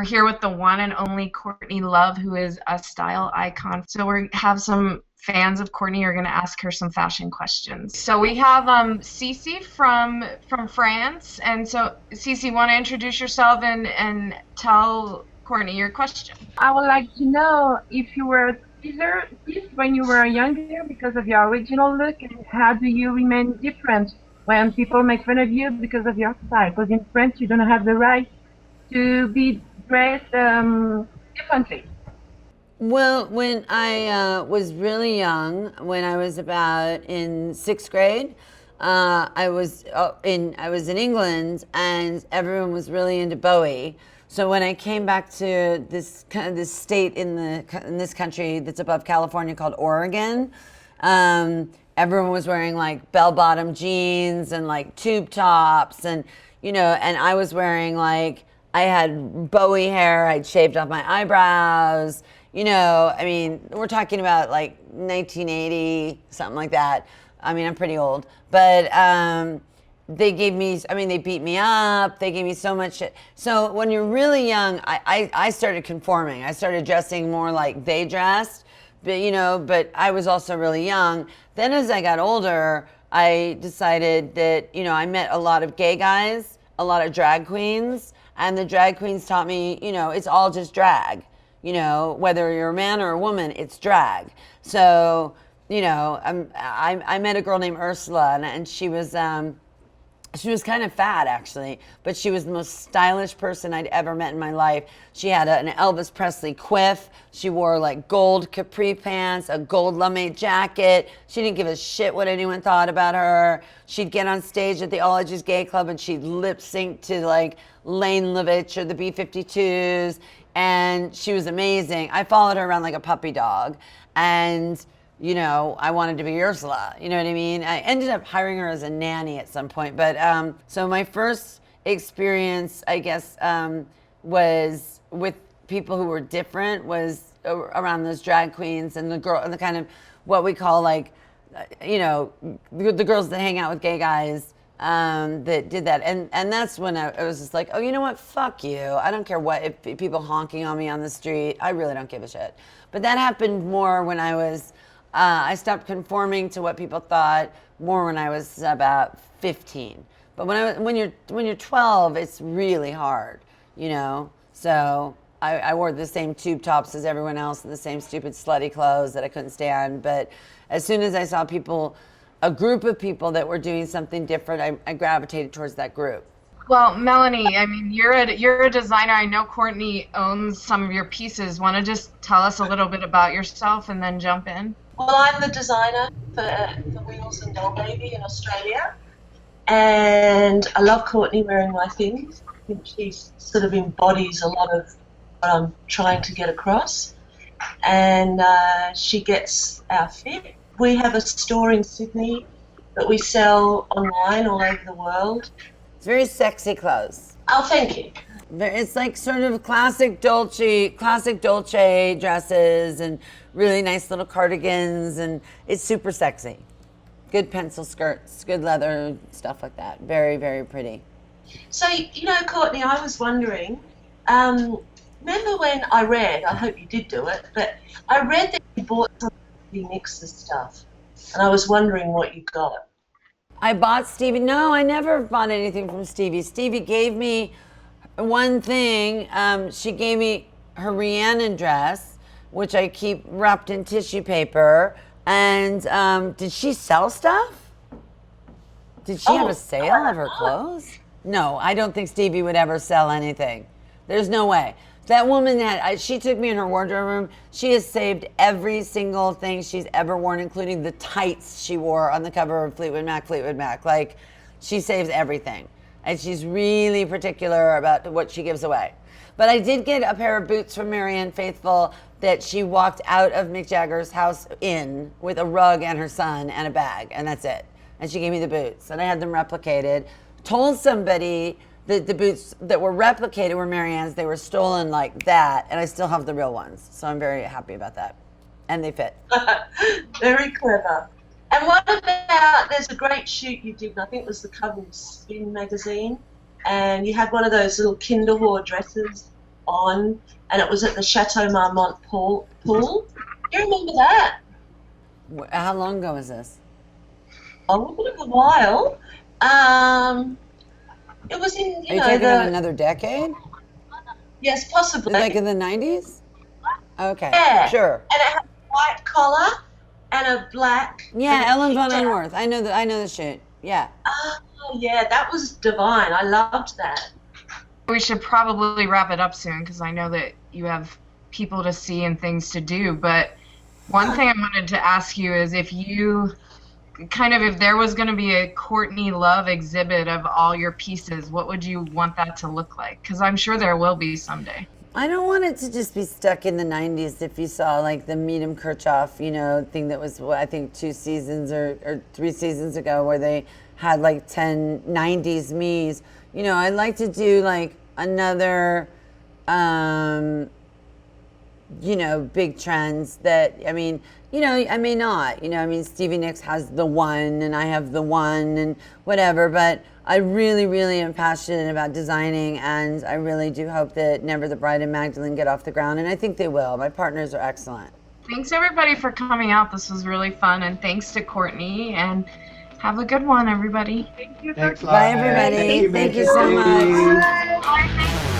We're here with the one and only Courtney Love, who is a style icon. So we have some fans of Courtney who are going to ask her some fashion questions. So we have Cece from France. And so, Cece, want to introduce yourself and tell Courtney your question? I would like to know if you were teased when you were younger because of your original look, and how do you remain different when people make fun of you because of your style? Because in France, you don't have the right to be dressed differently. Well, when I was really young, when I was about in sixth grade, I was in England, and everyone was really into Bowie. So when I came back to this state in this country that's above California called Oregon, everyone was wearing like bell-bottom jeans and like tube tops, and and I was wearing like, I had Bowie hair, I'd shaved off my eyebrows. I mean, we're talking about like 1980, something like that. I mean, I'm pretty old, but they beat me up. They gave me so much shit. So when you're really young, I started conforming. I started dressing more like they dressed, but I was also really young. Then as I got older, I decided that, I met a lot of gay guys, a lot of drag queens, and the drag queens taught me, it's all just drag. Whether you're a man or a woman, it's drag. So, I met a girl named Ursula, and she was kind of fat, actually, but she was the most stylish person I'd ever met in my life. She had an Elvis Presley quiff. She wore like gold capri pants, a gold lame jacket. She didn't give a shit what anyone thought about her. She'd get on stage at the All Ages Gay Club and she'd lip sync to like Lane Lovitch or the B-52s. And she was amazing. I followed her around like a puppy dog. And I wanted to be Ursula. You know what I mean? I ended up hiring her as a nanny at some point. But so my first experience, I guess, was with people who were different, was around those drag queens and the kind of what we call like, the girls that hang out with gay guys that did that. And that's when I was just like, oh, you know what? Fuck you. I don't care if people honking on me on the street. I really don't give a shit. But that happened more when I stopped conforming to what people thought more when I was about 15. But when you're 12, it's really hard, So I wore the same tube tops as everyone else and the same stupid slutty clothes that I couldn't stand. But as soon as I saw a group of people that were doing something different, I gravitated towards that group. Well, Melanie, I mean, you're a designer. I know Courtney owns some of your pieces. Want to just tell us a little bit about yourself and then jump in? Well, I'm the designer for Wheels and Doll Baby in Australia, and I love Courtney wearing my things. I think she sort of embodies a lot of what I'm trying to get across, and she gets our fit. We have a store in Sydney that we sell online all over the world. It's very sexy clothes. Oh, thank you. It's like sort of classic Dolce dresses and really nice little cardigans, and it's super sexy. Good pencil skirts, good leather, stuff like that. Very, very pretty. So, Courtney, I was wondering, remember when I hope you did do it, but I read that you bought some Stevie Nicks' stuff, and I was wondering what you got. I bought Stevie. No, I never bought anything from Stevie. Stevie gave me one thing. She gave me her Rhiannon dress, which I keep wrapped in tissue paper. And did she sell stuff? Did she have a sale of her clothes? No, I don't think Stevie would ever sell anything. There's no way. That woman she took me in her wardrobe room. She has saved every single thing she's ever worn, including the tights she wore on the cover of Fleetwood Mac. Like, she saves everything. And she's really particular about what she gives away. But I did get a pair of boots from Marianne Faithfull that she walked out of Mick Jagger's house in with a rug and her son and a bag, and that's it. And she gave me the boots, and I had them replicated. Told somebody that the boots that were replicated were Marianne's. They were stolen like that, and I still have the real ones. So I'm very happy about that. And they fit. Very clever. And what about, there's a great shoot you did, and I think it was the cover of Spin magazine, and you had one of those little Kinderhore dresses on, and it was at the Chateau Marmont pool. Do you remember that? How long ago was this? Oh, a bit of a while. It was in, Are you talking about another decade? Yes, possibly. Like in the 90s? Okay, Yeah. sure. And it had a white collar and a black. Yeah, Ellen von Unworth. I know the shit. Yeah. Oh, yeah, that was divine. I loved that. We should probably wrap it up soon because I know that you have people to see and things to do. But one thing I wanted to ask you is if there was going to be a Courtney Love exhibit of all your pieces, what would you want that to look like? Because I'm sure there will be someday. I don't want it to just be stuck in the 90s. If you saw like the Meet 'em Kirchhoff, thing that was, I think 2 seasons or 3 seasons ago where they had like 10 90s me's. I'd like to do like another, big trends that, I may not, Stevie Nicks has the one and I have the one and whatever, but I really, really am passionate about designing, and I really do hope that Never the Bride and Magdalene get off the ground, and I think they will. My partners are excellent. Thanks everybody for coming out. This was really fun, and thanks to Courtney, and have a good one, everybody. Thank you. Thanks a lot. Bye, everybody. Thank you so much. Bye.